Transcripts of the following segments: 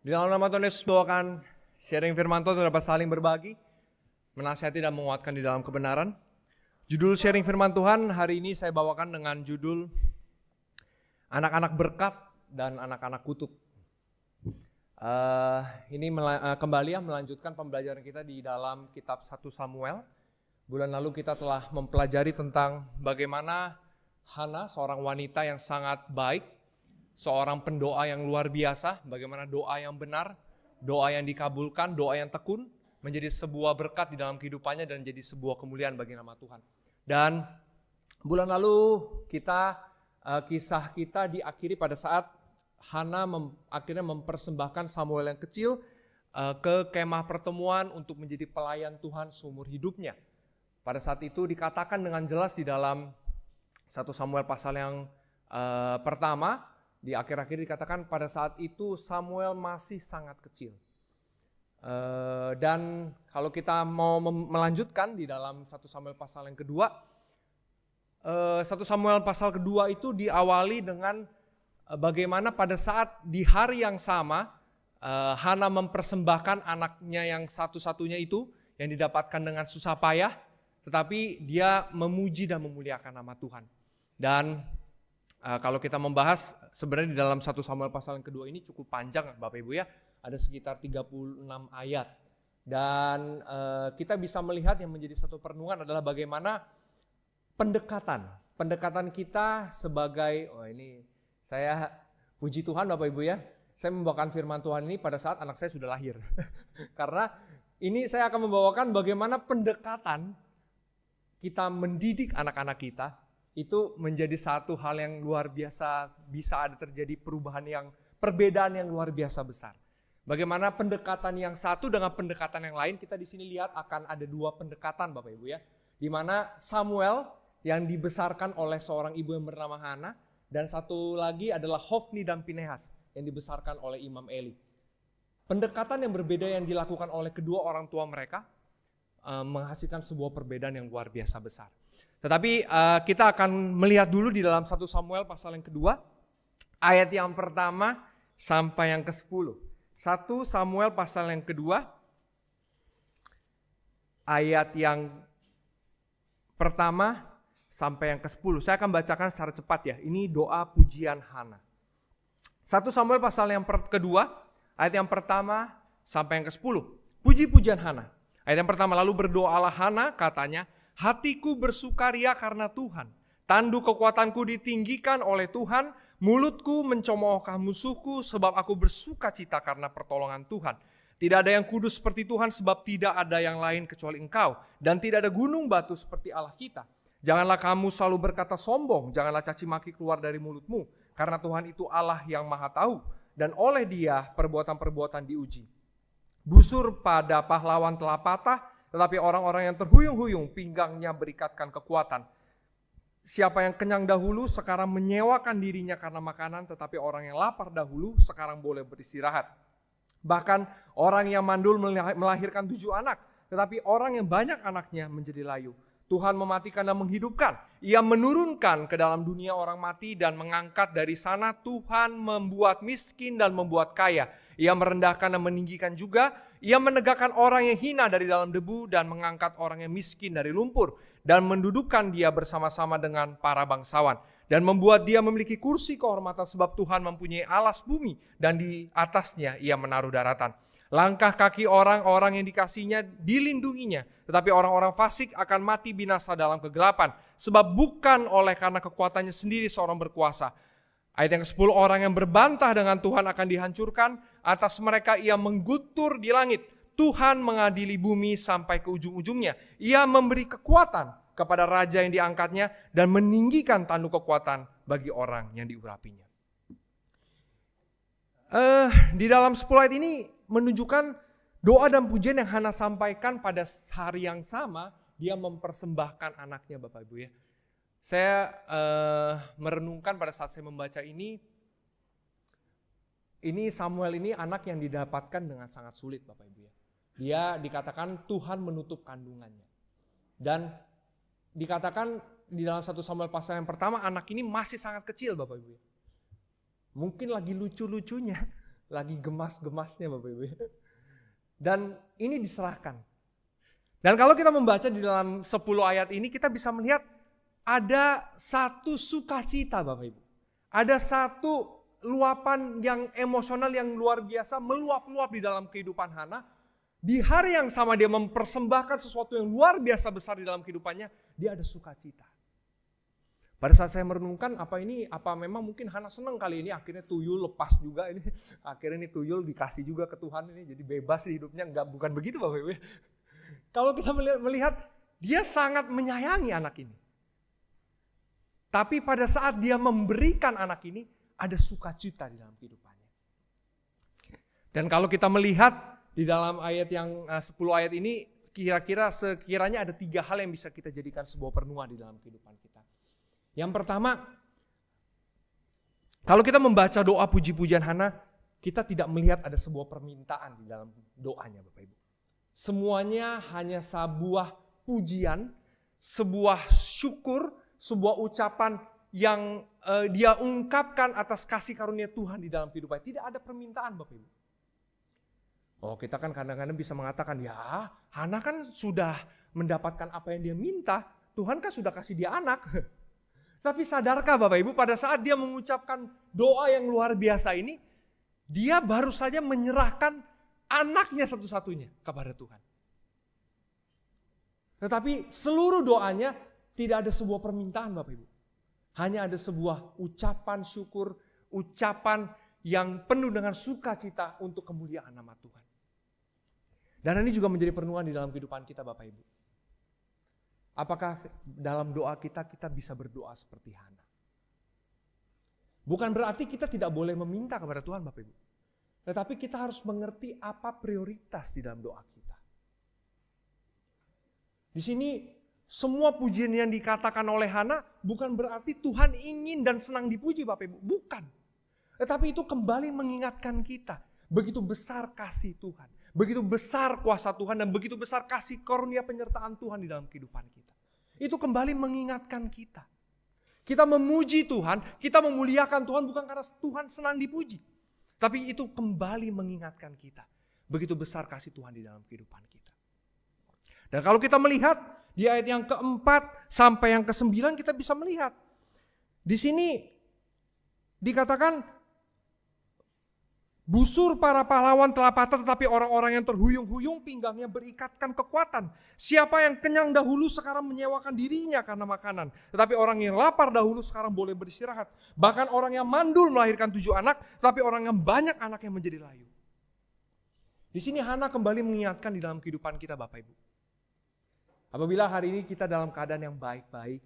Di dalam nama Tuhan Yesus bawakan sharing firman Tuhan untuk dapat saling berbagi, menasihati dan menguatkan di dalam kebenaran. Judul sharing firman Tuhan hari ini saya bawakan dengan judul Anak-anak berkat dan anak-anak kutuk. Ini kembali melanjutkan pembelajaran kita di dalam kitab 1 Samuel. Bulan lalu kita telah mempelajari tentang bagaimana Hana, seorang wanita yang sangat baik, seorang pendoa yang luar biasa, bagaimana doa yang benar, doa yang dikabulkan, doa yang tekun, menjadi sebuah berkat di dalam kehidupannya dan jadi sebuah kemuliaan bagi nama Tuhan. Dan bulan lalu kisah kita diakhiri pada saat Hana akhirnya mempersembahkan Samuel yang kecil ke kemah pertemuan untuk menjadi pelayan Tuhan seumur hidupnya. Pada saat itu dikatakan dengan jelas di dalam 1 Samuel pasal yang pertama, di akhir-akhir dikatakan pada saat itu Samuel masih sangat kecil. Dan kalau kita mau melanjutkan di dalam 1 Samuel pasal yang kedua, 1 Samuel pasal kedua itu diawali dengan bagaimana pada saat di hari yang sama Hana mempersembahkan anaknya yang satu-satunya itu yang didapatkan dengan susah payah, tetapi dia memuji dan memuliakan nama Tuhan. Dan kalau kita membahas sebenarnya di dalam 1 Samuel pasal yang kedua ini cukup panjang Bapak Ibu ya, ada sekitar 36 ayat. Dan kita bisa melihat yang menjadi satu perenungan adalah bagaimana pendekatan kita sebagai, ini saya puji Tuhan Bapak Ibu ya, saya membawakan firman Tuhan ini pada saat anak saya sudah lahir. Karena ini saya akan membawakan bagaimana pendekatan kita mendidik anak-anak kita, itu menjadi satu hal yang luar biasa, bisa ada terjadi perbedaan yang luar biasa besar. Bagaimana pendekatan yang satu dengan pendekatan yang lain, kita di sini lihat akan ada dua pendekatan Bapak Ibu ya. Di mana Samuel yang dibesarkan oleh seorang ibu yang bernama Hana, dan satu lagi adalah Hofni dan Pinehas yang dibesarkan oleh Imam Eli. Pendekatan yang berbeda yang dilakukan oleh kedua orang tua mereka menghasilkan sebuah perbedaan yang luar biasa besar. Tetapi kita akan melihat dulu di dalam 1 Samuel pasal yang kedua, ayat yang pertama sampai yang ke-10. 1 Samuel pasal yang kedua, ayat yang pertama sampai yang ke-10. Saya akan bacakan secara cepat ya, ini doa pujian Hana. 1 Samuel pasal yang kedua, ayat yang pertama sampai yang ke-10. Puji-pujian Hana. Ayat yang pertama, lalu berdoalah Hana, katanya, hatiku bersukaria karena Tuhan. Tanduk kekuatanku ditinggikan oleh Tuhan. Mulutku mencemoohkan musuhku sebab aku bersuka cita karena pertolongan Tuhan. Tidak ada yang kudus seperti Tuhan sebab tidak ada yang lain kecuali Engkau. Dan tidak ada gunung batu seperti Allah kita. Janganlah kamu selalu berkata sombong. Janganlah caci maki keluar dari mulutmu. Karena Tuhan itu Allah yang maha tahu. Dan oleh Dia perbuatan-perbuatan diuji. Busur pada pahlawan telah patah. Tetapi orang-orang yang terhuyung-huyung pinggangnya berikatkan kekuatan. Siapa yang kenyang dahulu sekarang menyewakan dirinya karena makanan, tetapi orang yang lapar dahulu sekarang boleh beristirahat. Bahkan orang yang mandul melahirkan 7 anak, tetapi orang yang banyak anaknya menjadi layu. Tuhan mematikan dan menghidupkan. Ia menurunkan ke dalam dunia orang mati dan mengangkat dari sana. Tuhan membuat miskin dan membuat kaya. Ia merendahkan dan meninggikan juga. Ia menegakkan orang yang hina dari dalam debu dan mengangkat orang yang miskin dari lumpur. Dan mendudukkan dia bersama-sama dengan para bangsawan. Dan membuat dia memiliki kursi kehormatan sebab Tuhan mempunyai alas bumi. Dan di atasnya ia menaruh daratan. Langkah kaki orang-orang yang dikasihnya dilindunginya. Tetapi orang-orang fasik akan mati binasa dalam kegelapan. Sebab bukan oleh karena kekuatannya sendiri seorang berkuasa. Ayat yang ke-10, orang yang berbantah dengan Tuhan akan dihancurkan. Atas mereka ia mengguntur di langit. Tuhan mengadili bumi sampai ke ujung-ujungnya. Ia memberi kekuatan kepada raja yang diangkatnya. Dan meninggikan tanduk kekuatan bagi orang yang diurapinya. Di dalam 10 ayat ini menunjukkan doa dan pujian yang Hana sampaikan pada hari yang sama. Dia mempersembahkan anaknya Bapak Ibu ya. Saya merenungkan pada saat saya membaca ini Samuel ini anak yang didapatkan dengan sangat sulit Bapak Ibu ya. Dia dikatakan Tuhan menutup kandungannya. Dan dikatakan di dalam 1 Samuel pasal yang pertama anak ini masih sangat kecil Bapak Ibu ya. Mungkin lagi lucu-lucunya. Lagi gemas-gemasnya Bapak Ibu. Dan ini diserahkan. Dan kalau kita membaca di dalam 10 ayat ini, kita bisa melihat ada satu sukacita Bapak Ibu. Ada satu luapan yang emosional yang luar biasa meluap-luap di dalam kehidupan Hana. Di hari yang sama dia mempersembahkan sesuatu yang luar biasa besar di dalam kehidupannya, dia ada sukacita. Pada saat saya merenungkan apa memang mungkin Hana senang kali ini akhirnya tuyul lepas juga ini. Akhirnya ini tuyul dikasih juga ke Tuhan ini jadi bebas di hidupnya. Bukan begitu Bapak Ibu. Kalau kita melihat dia sangat menyayangi anak ini. Tapi pada saat dia memberikan anak ini, ada sukacita di dalam kehidupannya. Dan kalau kita melihat di dalam ayat yang 10 ayat ini, sekiranya ada 3 hal yang bisa kita jadikan sebuah perenungan di dalam kehidupan kita. Yang pertama, kalau kita membaca doa puji-pujian Hana, kita tidak melihat ada sebuah permintaan di dalam doanya Bapak Ibu. Semuanya hanya sebuah pujian, sebuah syukur, sebuah ucapan yang dia ungkapkan atas kasih karunia Tuhan di dalam kehidupan. Tidak ada permintaan Bapak Ibu. Oh, kita kan kadang-kadang bisa mengatakan, ya Hana kan sudah mendapatkan apa yang dia minta. Tuhan kan sudah kasih dia anak. Tapi sadarkah Bapak Ibu, pada saat dia mengucapkan doa yang luar biasa ini, dia baru saja menyerahkan anaknya satu-satunya kepada Tuhan. Tetapi seluruh doanya tidak ada sebuah permintaan Bapak Ibu. Hanya ada sebuah ucapan syukur, ucapan yang penuh dengan sukacita untuk kemuliaan nama Tuhan. Dan ini juga menjadi perenungan di dalam kehidupan kita Bapak Ibu. Apakah dalam doa kita bisa berdoa seperti Hana? Bukan berarti kita tidak boleh meminta kepada Tuhan Bapak Ibu. Tetapi kita harus mengerti apa prioritas di dalam doa kita. Di sini semua pujian yang dikatakan oleh Hana bukan berarti Tuhan ingin dan senang dipuji Bapak Ibu. Bukan. Tetapi itu kembali mengingatkan kita. Begitu besar kasih Tuhan. Begitu besar kuasa Tuhan dan begitu besar kasih karunia penyertaan Tuhan di dalam kehidupan kita. Itu kembali mengingatkan kita. Kita memuji Tuhan, kita memuliakan Tuhan bukan karena Tuhan senang dipuji. Tapi itu kembali mengingatkan kita. Begitu besar kasih Tuhan di dalam kehidupan kita. Dan kalau kita melihat di ayat yang keempat sampai yang ke-9 kita bisa melihat. Di sini dikatakan busur para pahlawan telah patah tetapi orang-orang yang terhuyung-huyung pinggangnya berikatkan kekuatan. Siapa yang kenyang dahulu sekarang menyewakan dirinya karena makanan. Tetapi orang yang lapar dahulu sekarang boleh beristirahat. Bahkan orang yang mandul melahirkan 7 anak tetapi orang yang banyak anak yang menjadi layu. Di sini Hana kembali mengingatkan di dalam kehidupan kita Bapak Ibu. Apabila hari ini kita dalam keadaan yang baik-baik.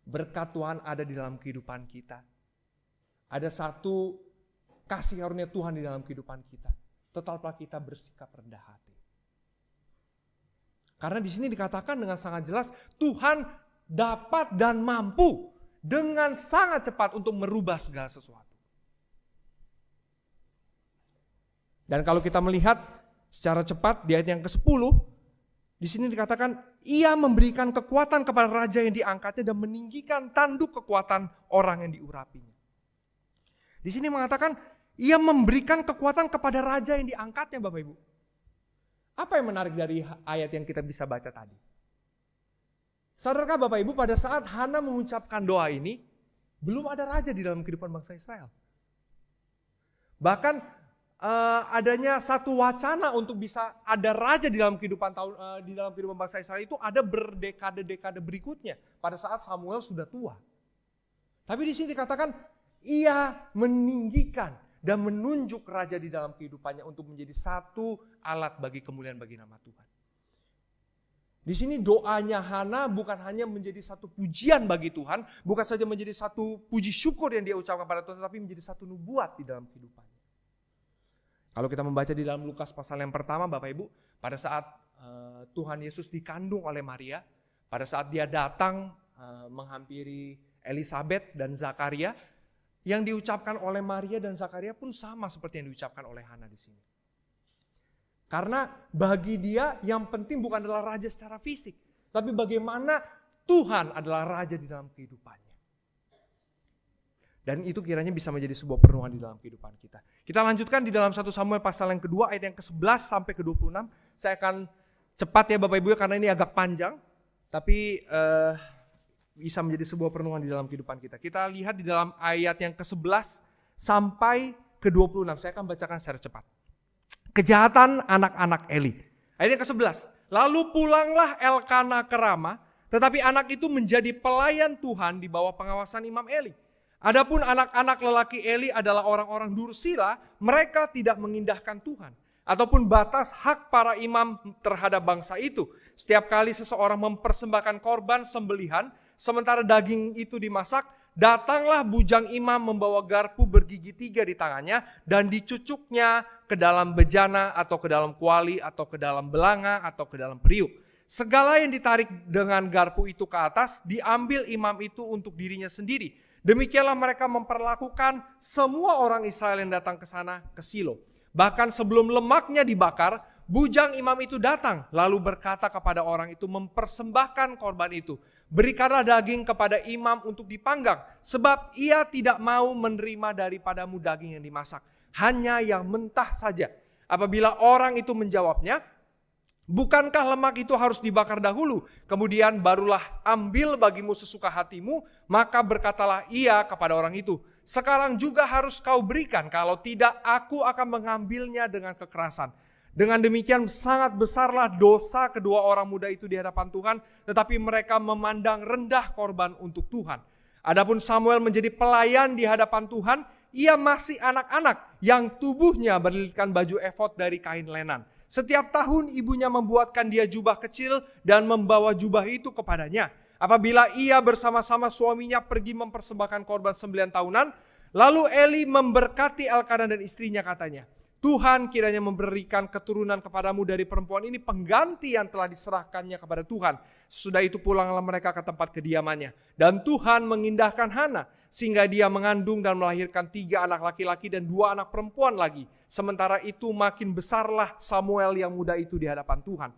Berkat Tuhan ada di dalam kehidupan kita. Ada satu kasih karunia Tuhan di dalam kehidupan kita. Tetaplah kita bersikap rendah hati. Karena di sini dikatakan dengan sangat jelas Tuhan dapat dan mampu dengan sangat cepat untuk merubah segala sesuatu. Dan kalau kita melihat secara cepat di ayat yang ke-10, di sini dikatakan ia memberikan kekuatan kepada raja yang diangkatnya dan meninggikan tanduk kekuatan orang yang diurapinya. Di sini mengatakan ia memberikan kekuatan kepada raja yang diangkatnya Bapak Ibu. Apa yang menarik dari ayat yang kita bisa baca tadi? Sadarkah Bapak Ibu pada saat Hana mengucapkan doa ini, belum ada raja di dalam kehidupan bangsa Israel. Bahkan adanya satu wacana untuk bisa ada raja di dalam kehidupan bangsa Israel itu ada berdekade-dekade berikutnya pada saat Samuel sudah tua. Tapi di sini dikatakan ia meninggikan dan menunjuk raja di dalam kehidupannya untuk menjadi satu alat bagi kemuliaan bagi nama Tuhan. Di sini doanya Hana bukan hanya menjadi satu pujian bagi Tuhan, bukan saja menjadi satu puji syukur yang dia ucapkan pada Tuhan, tetapi menjadi satu nubuat di dalam kehidupannya. Kalau kita membaca di dalam Lukas pasal yang pertama Bapak Ibu, pada saat Tuhan Yesus dikandung oleh Maria, pada saat dia datang menghampiri Elisabet dan Zakaria, yang diucapkan oleh Maria dan Zakaria pun sama seperti yang diucapkan oleh Hana di sini. Karena bagi dia yang penting bukan adalah raja secara fisik, tapi bagaimana Tuhan adalah raja di dalam kehidupannya. Dan itu kiranya bisa menjadi sebuah perenungan di dalam kehidupan kita. Kita lanjutkan di dalam 1 Samuel pasal yang kedua ayat yang ke-11 sampai ke-26. Saya akan cepat ya Bapak Ibu ya, karena ini agak panjang. Tapi bisa menjadi sebuah perenungan di dalam kehidupan kita. Kita lihat di dalam ayat yang ke-11 sampai ke-26. Saya akan bacakan secara cepat. Kejahatan anak-anak Eli. Ayat yang ke-11. Lalu pulanglah Elkana ke Rama, tetapi anak itu menjadi pelayan Tuhan di bawah pengawasan Imam Eli. Adapun anak-anak lelaki Eli adalah orang-orang dursila, mereka tidak mengindahkan Tuhan ataupun batas hak para imam terhadap bangsa itu. Setiap kali seseorang mempersembahkan korban sembelihan, sementara daging itu dimasak, datanglah bujang imam membawa garpu bergigi 3 di tangannya dan dicucuknya ke dalam bejana atau ke dalam kuali atau ke dalam belanga atau ke dalam periuk. Segala yang ditarik dengan garpu itu ke atas diambil imam itu untuk dirinya sendiri. Demikianlah mereka memperlakukan semua orang Israel yang datang ke sana ke Silo. Bahkan sebelum lemaknya dibakar, bujang imam itu datang lalu berkata kepada orang itu mempersembahkan korban itu. Berikanlah daging kepada imam untuk dipanggang, sebab ia tidak mau menerima daripadamu daging yang dimasak, hanya yang mentah saja. Apabila orang itu menjawabnya, bukankah lemak itu harus dibakar dahulu, kemudian barulah ambil bagimu sesuka hatimu, maka berkatalah ia kepada orang itu, sekarang juga harus kau berikan, kalau tidak aku akan mengambilnya dengan kekerasan. Dengan demikian sangat besarlah dosa kedua orang muda itu di hadapan Tuhan, tetapi mereka memandang rendah korban untuk Tuhan. Adapun Samuel menjadi pelayan di hadapan Tuhan, ia masih anak-anak yang tubuhnya berlilitkan baju efod dari kain lenan. Setiap tahun ibunya membuatkan dia jubah kecil dan membawa jubah itu kepadanya. Apabila ia bersama-sama suaminya pergi mempersembahkan korban sembelihan tahunan, lalu Eli memberkati Elkana dan istrinya katanya, Tuhan kiranya memberikan keturunan kepadamu dari perempuan ini pengganti yang telah diserahkannya kepada Tuhan. Sesudah itu pulanglah mereka ke tempat kediamannya. Dan Tuhan mengindahkan Hana sehingga dia mengandung dan melahirkan 3 anak laki-laki dan 2 anak perempuan lagi. Sementara itu makin besarlah Samuel yang muda itu di hadapan Tuhan.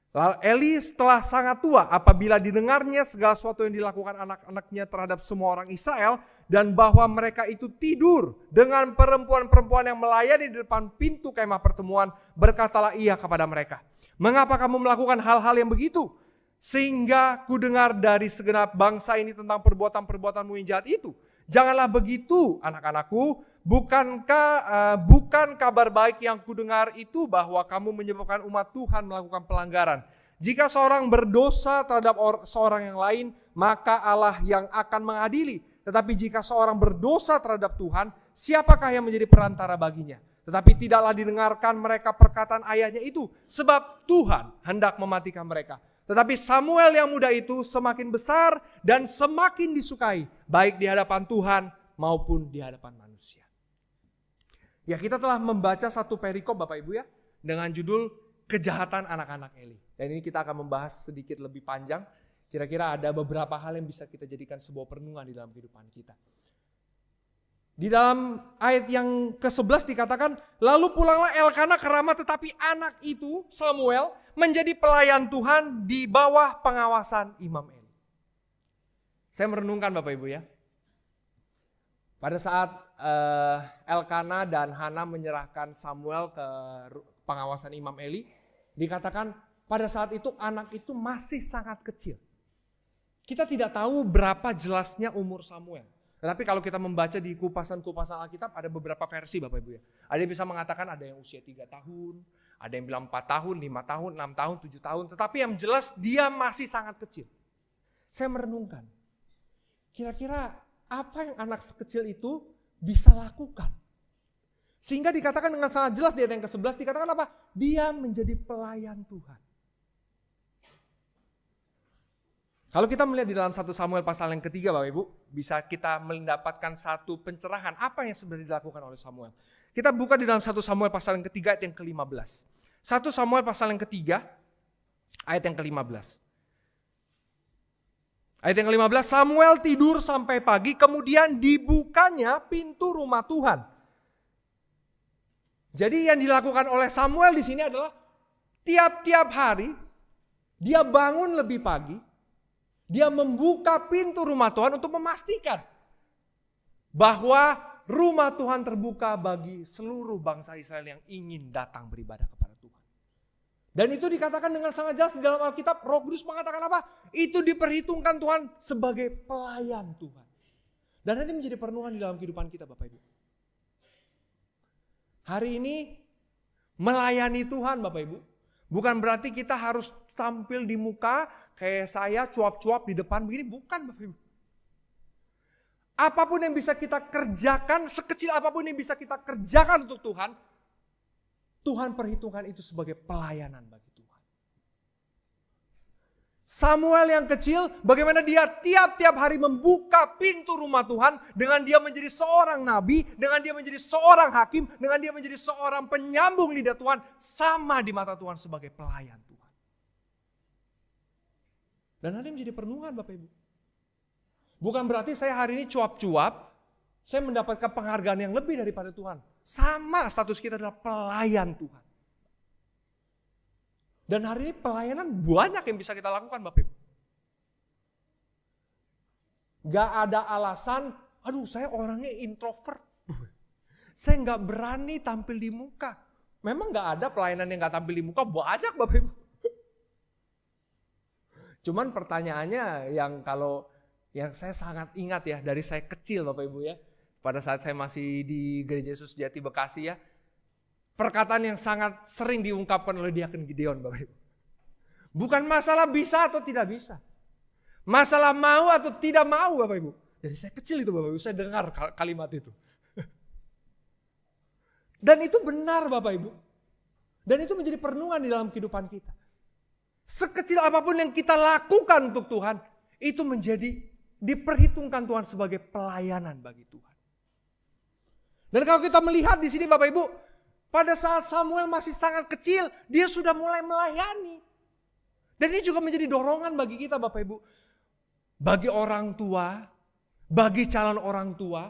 Lalu Eli setelah sangat tua, apabila didengarnya segala sesuatu yang dilakukan anak-anaknya terhadap semua orang Israel, dan bahwa mereka itu tidur dengan perempuan-perempuan yang melayani di depan pintu kemah pertemuan, berkatalah ia kepada mereka, mengapa kamu melakukan hal-hal yang begitu? Sehingga ku dengar dari segenap bangsa ini tentang perbuatan-perbuatanmu yang jahat itu. Janganlah begitu anak-anakku, bukan kabar baik yang kudengar itu bahwa kamu menyebabkan umat Tuhan melakukan pelanggaran. Jika seorang berdosa terhadap seorang yang lain, maka Allah yang akan mengadili. Tetapi jika seorang berdosa terhadap Tuhan, siapakah yang menjadi perantara baginya? Tetapi tidaklah didengarkan mereka perkataan ayahnya itu, sebab Tuhan hendak mematikan mereka. Tetapi Samuel yang muda itu semakin besar dan semakin disukai, baik di hadapan Tuhan maupun di hadapan manusia. Ya, kita telah membaca satu perikop Bapak Ibu ya, dengan judul kejahatan anak-anak Eli. Dan ini kita akan membahas sedikit lebih panjang. Kira-kira ada beberapa hal yang bisa kita jadikan sebuah perenungan di dalam kehidupan kita. Di dalam ayat yang ke-11 dikatakan, lalu pulanglah Elkana ke Rama, tetapi anak itu, Samuel, menjadi pelayan Tuhan di bawah pengawasan Imam Eli. Saya merenungkan Bapak Ibu ya. Pada saat Elkana dan Hana menyerahkan Samuel ke pengawasan Imam Eli, dikatakan pada saat itu anak itu masih sangat kecil. Kita tidak tahu berapa jelasnya umur Samuel. Tetapi kalau kita membaca di kupasan-kupasan Alkitab ada beberapa versi Bapak Ibu ya. Ada yang bisa mengatakan ada yang usia 3 tahun, ada yang bilang 4 tahun, 5 tahun, 6 tahun, 7 tahun. Tetapi yang jelas dia masih sangat kecil. Saya merenungkan, kira-kira apa yang anak sekecil itu bisa lakukan? Sehingga dikatakan dengan sangat jelas di ayat yang ke-11 dikatakan apa? Dia menjadi pelayan Tuhan. Kalau kita melihat di dalam 1 Samuel pasal yang ketiga Bapak Ibu, bisa kita mendapatkan satu pencerahan apa yang sebenarnya dilakukan oleh Samuel. Kita buka di dalam 1 Samuel pasal yang ketiga ayat yang ke-15. 1 Samuel pasal yang ketiga ayat yang ke-15. Ayat yang ke-15, Samuel tidur sampai pagi, kemudian dibukanya pintu rumah Tuhan. Jadi yang dilakukan oleh Samuel di sini adalah tiap-tiap hari dia bangun lebih pagi, dia membuka pintu rumah Tuhan untuk memastikan bahwa rumah Tuhan terbuka bagi seluruh bangsa Israel yang ingin datang beribadah kepada Tuhan. Dan itu dikatakan dengan sangat jelas di dalam Alkitab. Roh Kudus mengatakan apa? Itu diperhitungkan Tuhan sebagai pelayan Tuhan. Dan ini menjadi perenungan di dalam kehidupan kita, Bapak Ibu. Hari ini melayani Tuhan, Bapak Ibu, bukan berarti kita harus tampil di muka kayak saya cuap-cuap di depan begini. Bukan, Bapak Ibu. Apapun yang bisa kita kerjakan, sekecil apapun yang bisa kita kerjakan untuk Tuhan, Tuhan perhitungkan itu sebagai pelayanan bagi Tuhan. Samuel yang kecil, bagaimana dia tiap-tiap hari membuka pintu rumah Tuhan dengan dia menjadi seorang nabi, dengan dia menjadi seorang hakim, dengan dia menjadi seorang penyambung lidah Tuhan, sama di mata Tuhan sebagai pelayan Tuhan. Dan hal ini menjadi perenungan, Bapak Ibu. Bukan berarti saya hari ini cuap-cuap, saya mendapatkan penghargaan yang lebih daripada Tuhan. Sama status kita adalah pelayan Tuhan. Dan hari ini pelayanan banyak yang bisa kita lakukan, Bapak Ibu. Gak ada alasan, aduh saya orangnya introvert. Saya gak berani tampil di muka. Memang gak ada pelayanan yang gak tampil di muka, banyak, Bapak Ibu. Cuman pertanyaannya yang saya sangat ingat ya dari saya kecil, Bapak Ibu ya. Pada saat saya masih di Gereja Yesus Sejati Bekasi ya. Perkataan yang sangat sering diungkapkan oleh Diaken Gideon, Bapak Ibu. Bukan masalah bisa atau tidak bisa. Masalah mau atau tidak mau, Bapak Ibu. Dari saya kecil itu, Bapak Ibu, saya dengar kalimat itu. Dan itu benar, Bapak Ibu. Dan itu menjadi perenungan di dalam kehidupan kita. Sekecil apapun yang kita lakukan untuk Tuhan, itu menjadi diperhitungkan Tuhan sebagai pelayanan bagi Tuhan. Dan kalau kita melihat di sini, Bapak Ibu, pada saat Samuel masih sangat kecil, dia sudah mulai melayani. Dan ini juga menjadi dorongan bagi kita, Bapak Ibu. Bagi orang tua, bagi calon orang tua,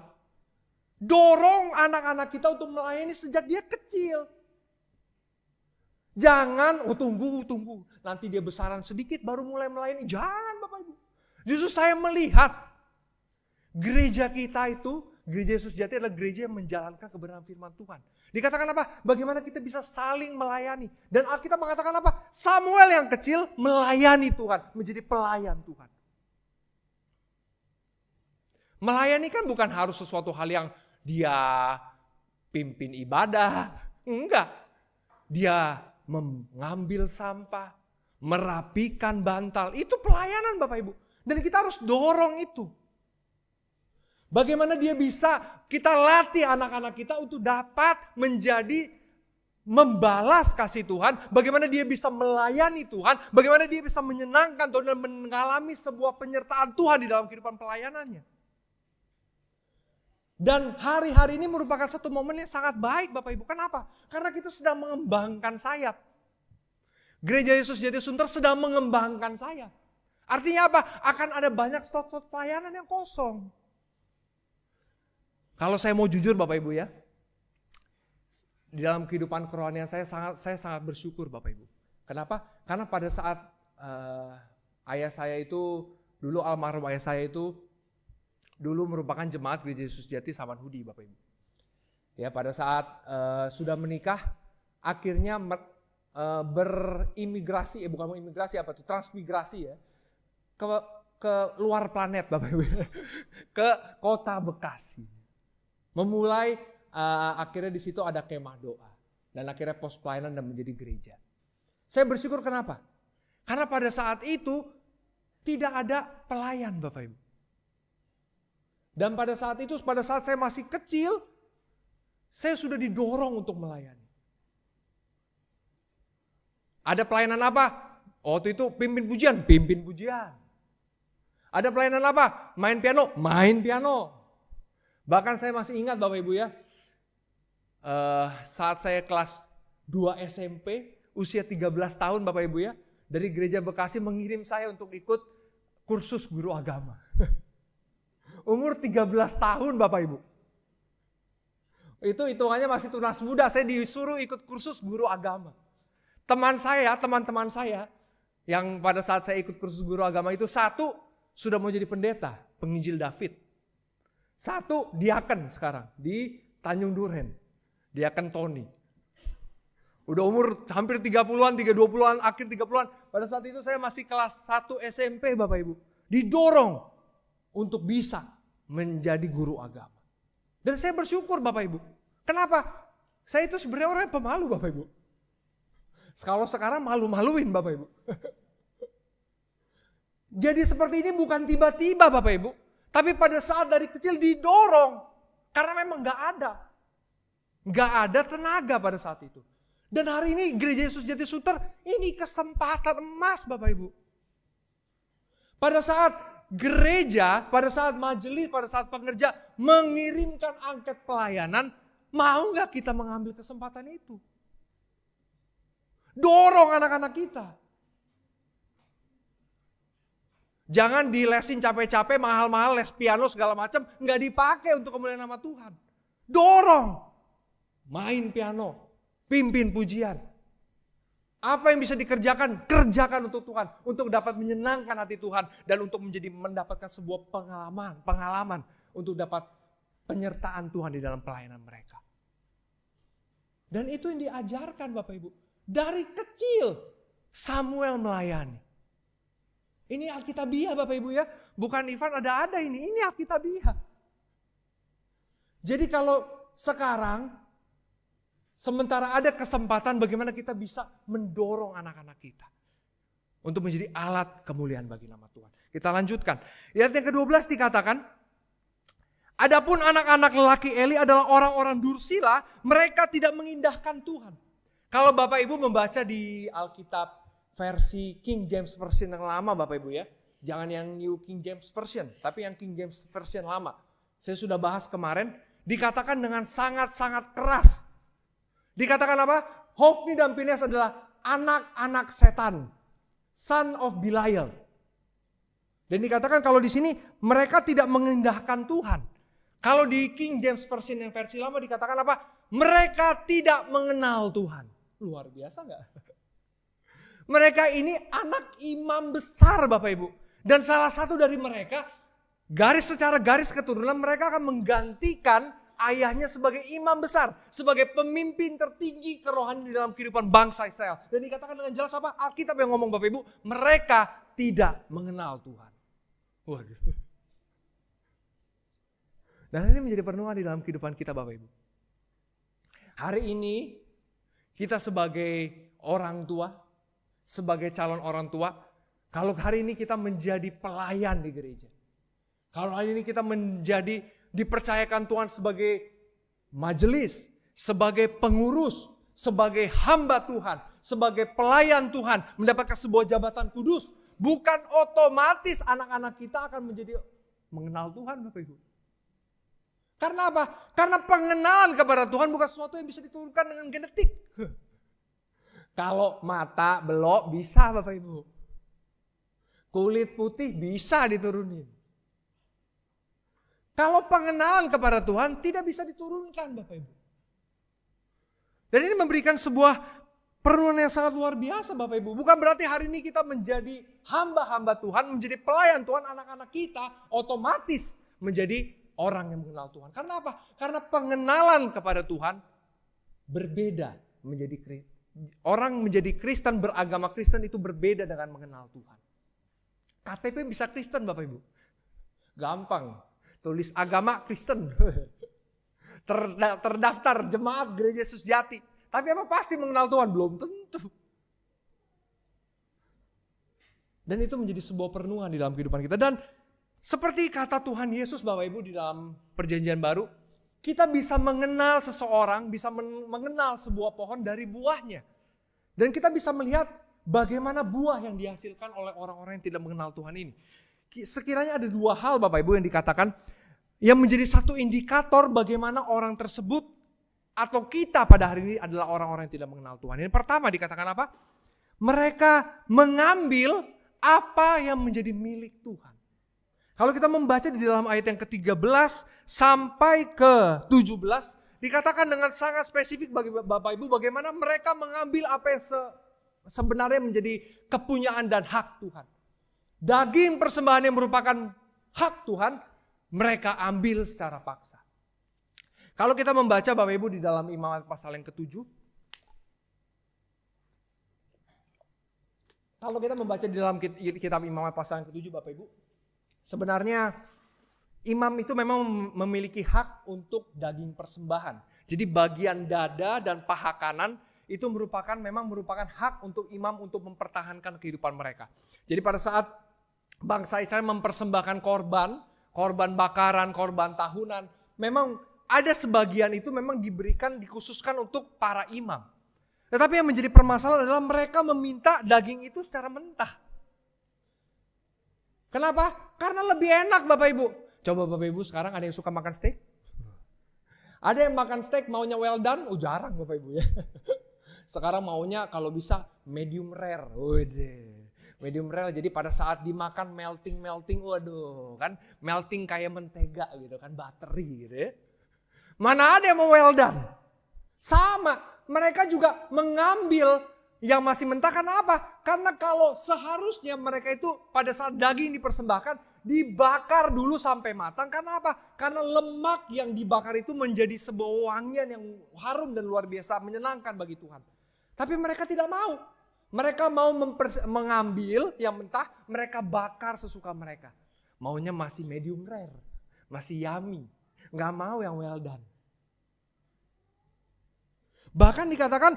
dorong anak-anak kita untuk melayani sejak dia kecil. Jangan, tunggu. Nanti dia besaran sedikit baru mulai melayani. Jangan, Bapak Ibu. Justru saya melihat gereja kita itu, Gereja Yesus Sejati adalah gereja yang menjalankan kebenaran firman Tuhan. Dikatakan apa? Bagaimana kita bisa saling melayani. Dan Alkitab mengatakan apa? Samuel yang kecil melayani Tuhan, menjadi pelayan Tuhan. Melayani kan bukan harus sesuatu hal yang dia pimpin ibadah. Enggak. Dia mengambil sampah, merapikan bantal. Itu pelayanan, Bapak Ibu. Dan kita harus dorong itu. Bagaimana dia bisa kita latih anak-anak kita untuk dapat menjadi membalas kasih Tuhan. Bagaimana dia bisa melayani Tuhan. Bagaimana dia bisa menyenangkan Tuhan dan mengalami sebuah penyertaan Tuhan di dalam kehidupan pelayanannya. Dan hari-hari ini merupakan satu momen yang sangat baik, Bapak Ibu. Kenapa? Karena kita sedang mengembangkan sayap. Gereja Yesus Sejati Sunter sedang mengembangkan sayap. Artinya apa? Akan ada banyak slot-slot pelayanan yang kosong. Kalau saya mau jujur, Bapak Ibu ya, di dalam kehidupan kerohanian saya sangat bersyukur, Bapak Ibu. Kenapa? Karena pada saat ayah saya itu, dulu almarhum ayah saya itu, dulu merupakan jemaat Gereja Yesus Sejati Samanhudi, Bapak Ibu. Ya, pada saat sudah menikah, akhirnya berimigrasi, bukan imigrasi apa itu, transmigrasi ya, ke luar planet, Bapak Ibu, ke kota Bekasi. Memulai akhirnya di situ ada kemah doa dan akhirnya pos pelayanan dan menjadi gereja. Saya bersyukur kenapa? Karena pada saat itu tidak ada pelayan, Bapak Ibu. Dan pada saat itu, pada saat saya masih kecil, saya sudah didorong untuk melayani. Ada pelayanan apa? Waktu itu pimpin pujian. Ada pelayanan apa? Main piano. Bahkan saya masih ingat, Bapak Ibu ya, saat saya kelas 2 SMP, usia 13 tahun Bapak Ibu ya, dari Gereja Bekasi mengirim saya untuk ikut kursus guru agama. Umur 13 tahun Bapak Ibu. Itu hitungannya masih tunas muda, saya disuruh ikut kursus guru agama. Teman-teman saya, yang pada saat saya ikut kursus guru agama itu, satu sudah mau jadi pendeta, penginjil David. Satu diaken sekarang di Tanjung Duren. Diaken Tony. Udah umur hampir 30-an, 20-an, akhir 30-an. Pada saat itu saya masih kelas 1 SMP Bapak Ibu. Didorong untuk bisa menjadi guru agama. Dan saya bersyukur Bapak Ibu. Kenapa? Saya itu sebenarnya orang yang pemalu Bapak Ibu. Kalau sekarang malu-maluin Bapak Ibu. Jadi seperti ini bukan tiba-tiba Bapak Ibu. Tapi pada saat dari kecil didorong. Karena memang gak ada. Gak ada tenaga pada saat itu. Dan hari ini Gereja Yesus Jati Suter ini kesempatan emas Bapak Ibu. Pada saat gereja, pada saat majelis, pada saat pengerja mengirimkan angket pelayanan. Mau gak kita mengambil kesempatan itu? Dorong anak-anak kita. Jangan dilesin capek-capek, mahal-mahal, les piano segala macam, nggak dipakai untuk kemuliaan nama Tuhan. Dorong, main piano, pimpin pujian. Apa yang bisa dikerjakan, kerjakan untuk Tuhan, untuk dapat menyenangkan hati Tuhan dan untuk mendapatkan sebuah pengalaman untuk dapat penyertaan Tuhan di dalam pelayanan mereka. Dan itu yang diajarkan Bapak Ibu dari kecil Samuel melayani. Ini Alkitabiah Bapak Ibu ya. Bukan Ivan ada ini. Ini Alkitabiah. Jadi kalau sekarang sementara ada kesempatan bagaimana kita bisa mendorong anak-anak kita. Untuk menjadi alat kemuliaan bagi nama Tuhan. Kita lanjutkan. Ayat yang ke-12 dikatakan. Adapun anak-anak lelaki Eli adalah orang-orang dursila. Mereka tidak mengindahkan Tuhan. Kalau Bapak Ibu membaca di Alkitab versi King James Version yang lama Bapak Ibu ya. Jangan yang New King James Version. Tapi yang King James Version lama. Saya sudah bahas kemarin. Dikatakan dengan sangat-sangat keras. Dikatakan apa? Hofni dan Pinehas adalah anak-anak setan. Son of Belial. Dan dikatakan kalau di sini mereka tidak mengindahkan Tuhan. Kalau di King James Version yang versi lama dikatakan apa? Mereka tidak mengenal Tuhan. Luar biasa gak? Mereka ini anak imam besar Bapak Ibu. Dan salah satu dari mereka, secara garis keturunan mereka akan menggantikan ayahnya sebagai imam besar. Sebagai pemimpin tertinggi kerohanian di dalam kehidupan bangsa Israel. Dan dikatakan dengan jelas apa? Alkitab yang ngomong Bapak Ibu, mereka tidak mengenal Tuhan. Waduh. Dan ini menjadi perenungan di dalam kehidupan kita Bapak Ibu. Hari ini kita sebagai orang tua, sebagai calon orang tua, kalau hari ini kita menjadi pelayan di gereja. Kalau hari ini kita dipercayakan Tuhan sebagai majelis, sebagai pengurus, sebagai hamba Tuhan, sebagai pelayan Tuhan, mendapatkan sebuah jabatan kudus. Bukan otomatis anak-anak kita akan menjadi mengenal Tuhan Bapak Ibu. Karena apa? Karena pengenalan kepada Tuhan bukan sesuatu yang bisa diturunkan dengan genetik. Kalau mata belok bisa Bapak Ibu. Kulit putih bisa diturunin. Kalau pengenalan kepada Tuhan tidak bisa diturunkan Bapak Ibu. Dan ini memberikan sebuah perenungan yang sangat luar biasa Bapak Ibu. Bukan berarti hari ini kita menjadi hamba-hamba Tuhan, menjadi pelayan Tuhan, anak-anak kita otomatis menjadi orang yang mengenal Tuhan. Karena apa? Karena pengenalan kepada Tuhan berbeda menjadi orang menjadi Kristen, beragama Kristen itu berbeda dengan mengenal Tuhan. KTP bisa Kristen Bapak Ibu. Gampang. Tulis agama Kristen. Terdaftar jemaat Gereja Yesus Jati. Tapi apa pasti mengenal Tuhan? Belum tentu. Dan itu menjadi sebuah perenungan di dalam kehidupan kita. Dan seperti kata Tuhan Yesus Bapak Ibu di dalam perjanjian baru. Kita bisa mengenal seseorang, bisa mengenal sebuah pohon dari buahnya. Dan kita bisa melihat bagaimana buah yang dihasilkan oleh orang-orang yang tidak mengenal Tuhan ini. Sekiranya ada dua hal Bapak Ibu yang dikatakan, yang menjadi satu indikator bagaimana orang tersebut atau kita pada hari ini adalah orang-orang yang tidak mengenal Tuhan. Yang pertama dikatakan apa? Mereka mengambil apa yang menjadi milik Tuhan. Kalau kita membaca di dalam ayat yang ke-13 sampai ke-17, dikatakan dengan sangat spesifik bagi Bapak Ibu bagaimana mereka mengambil apa yang sebenarnya menjadi kepunyaan dan hak Tuhan. Daging persembahan yang merupakan hak Tuhan mereka ambil secara paksa. Kalau kita membaca Bapak Ibu di dalam Imamat pasal yang ke-7. Kalau kita membaca di dalam kitab Imamat pasal yang ke-7 Bapak Ibu. Sebenarnya imam itu memang memiliki hak untuk daging persembahan. Jadi bagian dada dan paha kanan itu memang merupakan hak untuk imam untuk mempertahankan kehidupan mereka. Jadi pada saat bangsa Israel mempersembahkan korban bakaran, korban tahunan, memang ada sebagian itu memang dikhususkan untuk para imam. Tetapi yang menjadi permasalahan adalah mereka meminta daging itu secara mentah. Kenapa? Karena lebih enak Bapak Ibu. Coba Bapak Ibu sekarang ada yang suka makan steak? Ada yang makan steak maunya well done? Jarang Bapak Ibu ya. Sekarang maunya kalau bisa medium rare. Medium rare jadi pada saat dimakan melting, waduh kan melting kayak mentega gitu kan, buttery gitu ya. Mana ada yang mau well done? Sama, mereka juga mengambil yang masih mentah. Karena apa? Karena kalau seharusnya mereka itu pada saat daging dipersembahkan, dibakar dulu sampai matang. Karena apa? Karena lemak yang dibakar itu menjadi sebuah wangian yang harum dan luar biasa menyenangkan bagi Tuhan. Tapi mereka tidak mau. Mereka mau mengambil yang mentah, mereka bakar sesuka mereka. Maunya masih medium rare, masih yummy. Nggak mau yang well done. Bahkan dikatakan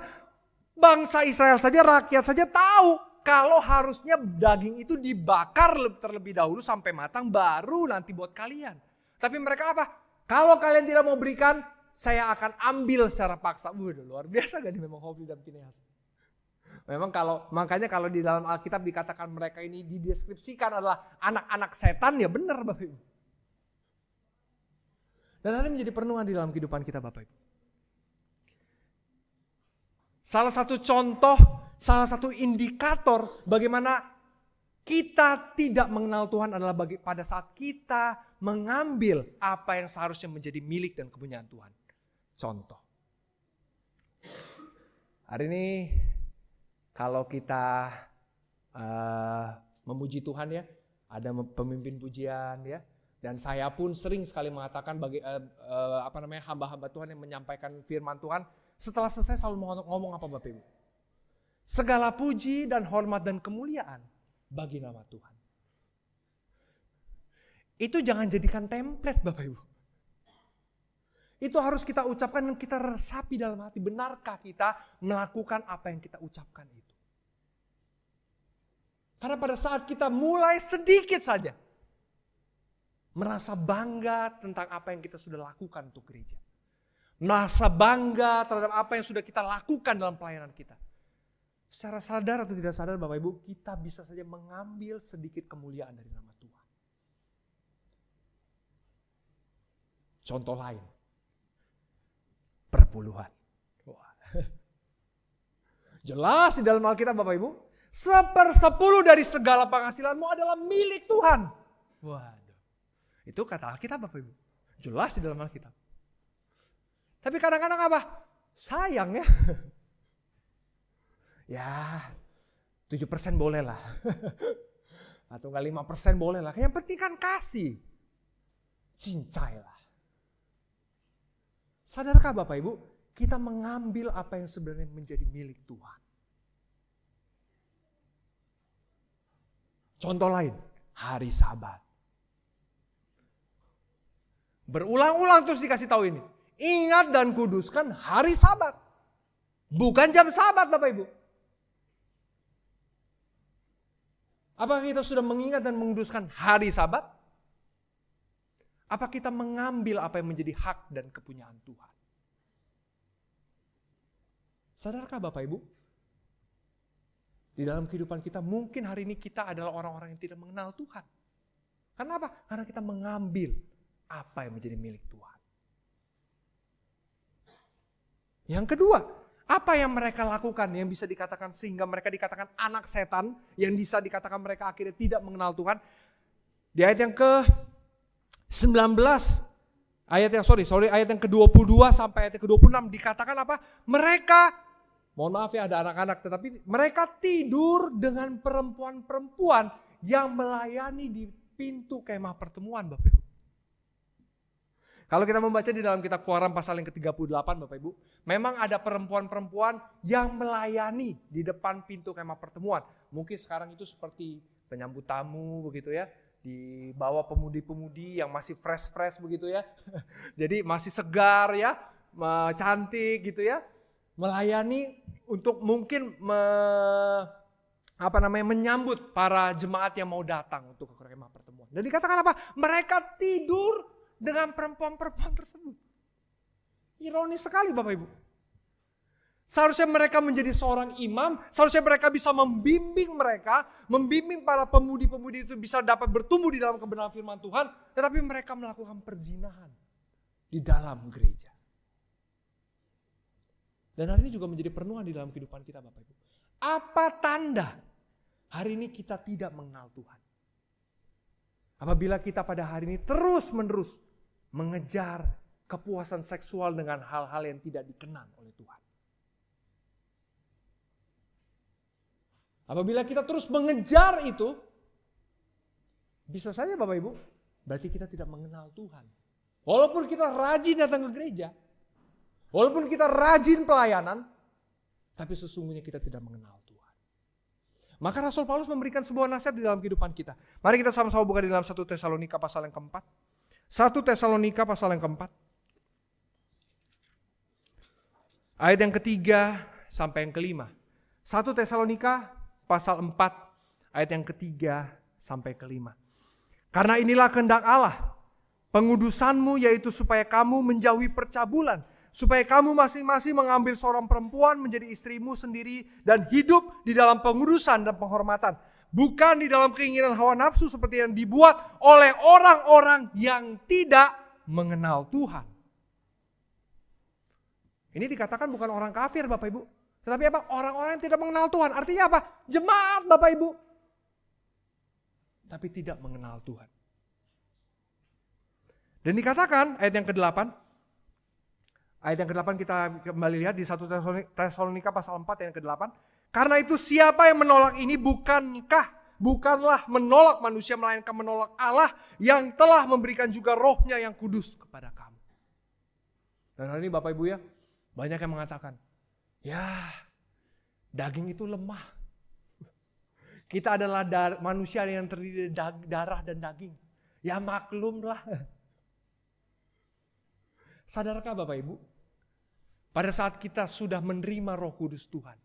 bangsa Israel saja, rakyat saja tahu kalau harusnya daging itu dibakar terlebih dahulu sampai matang baru nanti buat kalian. Tapi mereka apa? Kalau kalian tidak mau berikan, saya akan ambil secara paksa. Waduh, luar biasa gak nih memang Hofni dan Pinehas. Memang makanya kalau di dalam Alkitab dikatakan mereka ini dideskripsikan adalah anak-anak setan, ya benar Bapak Ibu. Dan hal ini menjadi perenungan di dalam kehidupan kita Bapak Ibu. Salah satu contoh, salah satu indikator bagaimana kita tidak mengenal Tuhan adalah pada saat kita mengambil apa yang seharusnya menjadi milik dan kepunyaan Tuhan. Contoh. Hari ini kalau kita memuji Tuhan ya, ada pemimpin pujian ya, dan saya pun sering sekali mengatakan hamba-hamba Tuhan yang menyampaikan firman Tuhan. Setelah selesai selalu ngomong apa Bapak Ibu? Segala puji dan hormat dan kemuliaan bagi nama Tuhan. Itu jangan jadikan template Bapak Ibu. Itu harus kita ucapkan dan kita resapi dalam hati. Benarkah kita melakukan apa yang kita ucapkan itu? Karena pada saat kita mulai sedikit saja merasa bangga tentang apa yang kita sudah lakukan untuk gereja. Merasa bangga terhadap apa yang sudah kita lakukan dalam pelayanan kita. Secara sadar atau tidak sadar Bapak Ibu, kita bisa saja mengambil sedikit kemuliaan dari nama Tuhan. Contoh lain. Perpuluhan. Wah. Jelas di dalam Alkitab Bapak Ibu. 1/10 dari segala penghasilanmu adalah milik Tuhan. Waduh. Itu kata Alkitab Bapak Ibu. Jelas di dalam Alkitab. Tapi kadang-kadang apa? Sayang ya. Ya 7% boleh lah. Atau enggak 5% boleh lah. Yang penting kan kasih. Cincai lah. Sadarkah Bapak Ibu? Kita mengambil apa yang sebenarnya menjadi milik Tuhan. Contoh lain. Hari Sabat. Berulang-ulang terus dikasih tahu ini. Ingat dan kuduskan hari Sabat. Bukan jam Sabat Bapak Ibu. Apakah kita sudah mengingat dan menguduskan hari Sabat? Apa kita mengambil apa yang menjadi hak dan kepunyaan Tuhan? Sadarkah Bapak Ibu? Di dalam kehidupan kita mungkin hari ini kita adalah orang-orang yang tidak mengenal Tuhan. Kenapa? Karena kita mengambil apa yang menjadi milik Tuhan. Yang kedua, apa yang mereka lakukan yang bisa dikatakan sehingga mereka dikatakan anak setan, yang bisa dikatakan mereka akhirnya tidak mengenal Tuhan. Di ayat yang ke-19, ayat yang ke-22 sampai ayat yang ke-26 dikatakan apa? Mereka, mohon maaf ya ada anak-anak, tetapi mereka tidur dengan perempuan-perempuan yang melayani di pintu kemah pertemuan Bapak Ibu. Kalau kita membaca di dalam kitab Keluaran pasal yang ke-38 Bapak Ibu, memang ada perempuan-perempuan yang melayani di depan pintu kemah pertemuan. Mungkin sekarang itu seperti penyambut tamu begitu ya, di bawah pemudi-pemudi yang masih fresh-fresh begitu ya. Jadi masih segar ya, cantik gitu ya. Melayani untuk mungkin menyambut para jemaat yang mau datang untuk ke kemah pertemuan. Dan dikatakan apa? Mereka tidur dengan perempuan-perempuan tersebut. Ironis sekali Bapak Ibu. Seharusnya mereka menjadi seorang imam, seharusnya mereka bisa membimbing para pemudi-pemudi itu bisa dapat bertumbuh di dalam kebenaran firman Tuhan, tetapi mereka melakukan perzinahan di dalam gereja. Dan hari ini juga menjadi perenungan di dalam kehidupan kita Bapak Ibu. Apa tanda hari ini kita tidak mengenal Tuhan? Apabila kita pada hari ini terus-menerus mengejar kepuasan seksual dengan hal-hal yang tidak dikenal oleh Tuhan. Apabila kita terus mengejar itu, bisa saja Bapak Ibu, berarti kita tidak mengenal Tuhan. Walaupun kita rajin datang ke gereja, walaupun kita rajin pelayanan, tapi sesungguhnya kita tidak mengenal Tuhan. Maka Rasul Paulus memberikan sebuah nasihat di dalam kehidupan kita. Mari kita sama-sama buka di dalam 1 Tesalonika pasal yang keempat. 1 Tesalonika pasal yang keempat. Ayat yang ketiga sampai yang kelima. 1 Tesalonika pasal 4 ayat yang ketiga sampai kelima. Karena inilah kehendak Allah, pengudusanmu yaitu supaya kamu menjauhi percabulan, supaya kamu masing-masing mengambil seorang perempuan menjadi istrimu sendiri dan hidup di dalam pengudusan dan penghormatan. Bukan di dalam keinginan hawa nafsu seperti yang dibuat oleh orang-orang yang tidak mengenal Tuhan. Ini dikatakan bukan orang kafir Bapak Ibu. Tetapi apa? Orang-orang yang tidak mengenal Tuhan. Artinya apa? Jemaat Bapak Ibu. Tapi tidak mengenal Tuhan. Dan dikatakan ayat yang ke-8. Ayat yang ke-8 kita kembali lihat di 1 Tesalonika pasal 4 ayat yang ke-8. Karena itu siapa yang menolak ini bukanlah menolak manusia, melainkan menolak Allah yang telah memberikan juga rohnya yang kudus kepada kamu. Dan hari ini Bapak Ibu ya, banyak yang mengatakan, ya daging itu lemah. Kita adalah manusia yang terdiri dari darah dan daging. Ya maklumlah. Sadarkah Bapak Ibu? Pada saat kita sudah menerima Roh Kudus Tuhan,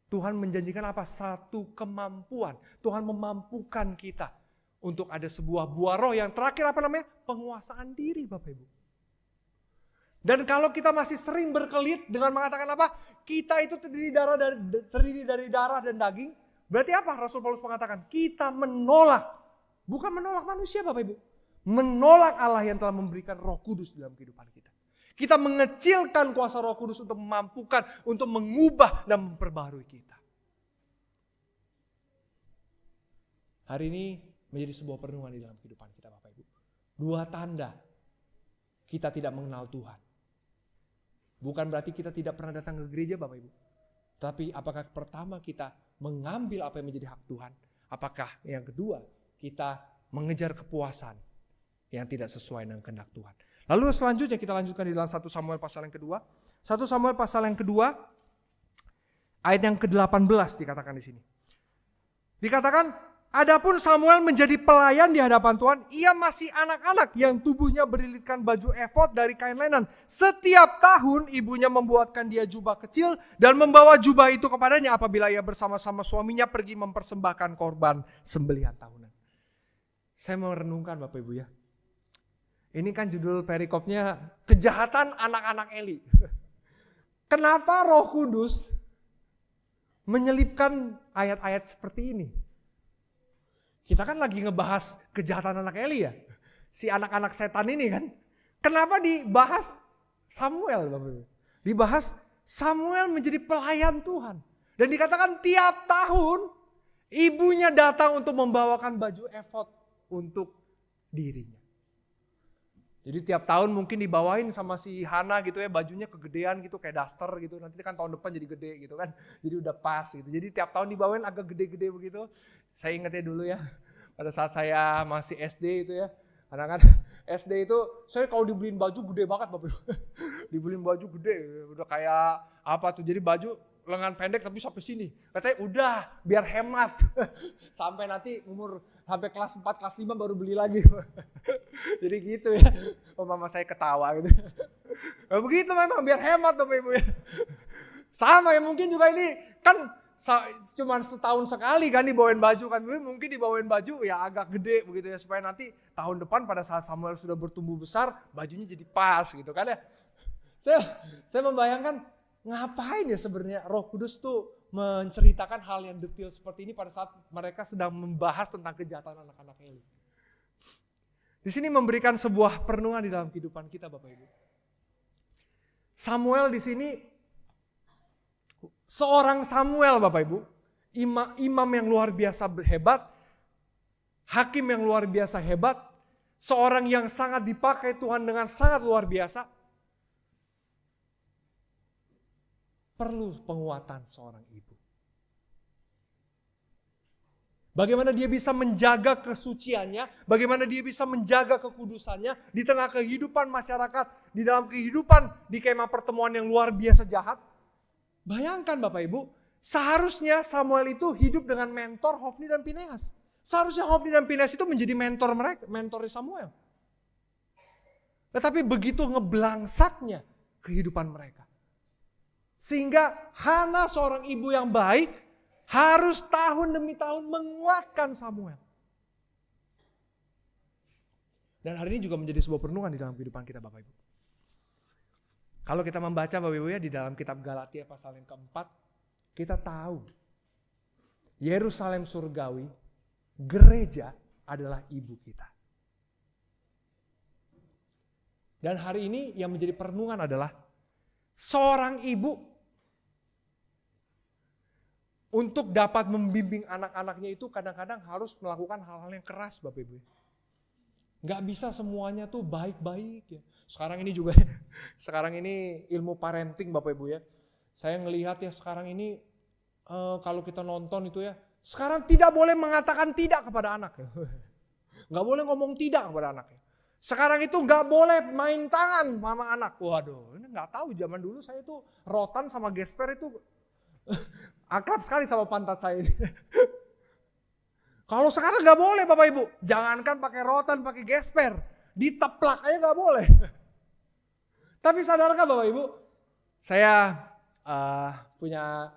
Tuhan menjanjikan apa? Satu kemampuan. Tuhan memampukan kita untuk ada sebuah buah roh yang terakhir apa namanya? Penguasaan diri Bapak Ibu. Dan kalau kita masih sering berkelit dengan mengatakan apa? Kita itu terdiri dari darah dan daging. Berarti apa? Rasul Paulus mengatakan kita menolak. Bukan menolak manusia Bapak Ibu. Menolak Allah yang telah memberikan Roh Kudus dalam kehidupan kita. Kita mengecilkan kuasa Roh Kudus untuk memampukan, untuk mengubah dan memperbaharui kita. Hari ini menjadi sebuah perenungan di dalam kehidupan kita Bapak Ibu. Dua tanda kita tidak mengenal Tuhan. Bukan berarti kita tidak pernah datang ke gereja Bapak Ibu. Tapi apakah pertama kita mengambil apa yang menjadi hak Tuhan? Apakah yang kedua kita mengejar kepuasan yang tidak sesuai dengan kehendak Tuhan? Lalu selanjutnya kita lanjutkan di dalam 1 Samuel pasal yang kedua. 1 Samuel pasal yang kedua ayat yang ke-18 dikatakan di sini. Dikatakan, adapun Samuel menjadi pelayan di hadapan Tuhan, ia masih anak-anak yang tubuhnya berlilitkan baju efod dari kain lenan. Setiap tahun ibunya membuatkan dia jubah kecil dan membawa jubah itu kepadanya apabila ia bersama-sama suaminya pergi mempersembahkan korban sembelihan tahunan. Saya mau renungkan Bapak Ibu ya. Ini kan judul perikopnya kejahatan anak-anak Eli. Kenapa Roh Kudus menyelipkan ayat-ayat seperti ini? Kita kan lagi ngebahas kejahatan anak Eli ya. Si anak-anak setan ini kan. Kenapa dibahas Samuel Bapak Ibu? Dibahas Samuel menjadi pelayan Tuhan. Dan dikatakan tiap tahun ibunya datang untuk membawakan baju efod untuk dirinya. Jadi tiap tahun mungkin dibawain sama si Hana gitu ya, bajunya kegedean gitu kayak daster gitu. Nanti kan tahun depan jadi gede gitu kan. Jadi udah pas gitu. Jadi tiap tahun dibawain agak gede-gede begitu. Saya ingatnya dulu ya, pada saat saya masih SD itu ya. Karena kan SD itu saya kalau dibeliin baju gede banget Bapak Ibu. Dibeliin baju gede, udah kayak apa tuh, jadi baju lengan pendek tapi sampai sini. Katanya udah biar hemat. Sampai nanti sampai kelas 4, kelas 5 baru beli lagi. Jadi gitu ya. Oh, mama saya ketawa gitu. Nah, begitu memang biar hemat Bapak Ibu ya. Sama ya, mungkin juga ini kan cuma setahun sekali kan dibawain baju kan. Mungkin dibawain baju ya agak gede begitu ya, supaya nanti tahun depan pada saat Samuel sudah bertumbuh besar bajunya jadi pas gitu kan ya. Saya membayangkan ngapain ya sebenarnya Roh Kudus tuh menceritakan hal yang detail seperti ini pada saat mereka sedang membahas tentang kejahatan anak-anak Eli. Di sini memberikan sebuah perenungan di dalam kehidupan kita Bapak Ibu. Samuel di sini seorang Samuel Bapak Ibu, imam yang luar biasa hebat, hakim yang luar biasa hebat, seorang yang sangat dipakai Tuhan dengan sangat luar biasa. Perlu penguatan seorang ibu. Bagaimana dia bisa menjaga kesuciannya, bagaimana dia bisa menjaga kekudusannya di tengah kehidupan masyarakat, di dalam kehidupan di kemah pertemuan yang luar biasa jahat. Bayangkan Bapak Ibu, seharusnya Samuel itu hidup dengan mentor Hofni dan Pinehas. Seharusnya Hofni dan Pinehas itu menjadi mentor mereka, mentor Samuel. Tetapi begitu ngeblangsaknya kehidupan mereka. Sehingga Hana seorang ibu yang baik harus tahun demi tahun menguatkan Samuel. Dan hari ini juga menjadi sebuah perenungan di dalam kehidupan kita Bapak Ibu. Kalau kita membaca Bapak Ibu ya di dalam kitab Galatia pasal yang keempat, kita tahu Yerusalem surgawi, gereja adalah ibu kita. Dan hari ini yang menjadi perenungan adalah seorang ibu untuk dapat membimbing anak-anaknya itu kadang-kadang harus melakukan hal-hal yang keras Bapak Ibu. Gak bisa semuanya tuh baik-baik ya. Sekarang ini juga, sekarang ini ilmu parenting Bapak Ibu ya. Saya ngelihat ya sekarang ini kalau kita nonton itu ya, sekarang tidak boleh mengatakan tidak kepada anak. Gak boleh ngomong tidak kepada anak. Sekarang itu gak boleh main tangan sama anak. Waduh, ini gak tahu zaman dulu saya tuh rotan sama gesper itu akrab sekali sama pantat saya ini. Kalau sekarang gak boleh Bapak Ibu. Jangankan pakai rotan, pakai gesper. Diteplak aja gak boleh. Tapi sadarkah Bapak Ibu? Saya punya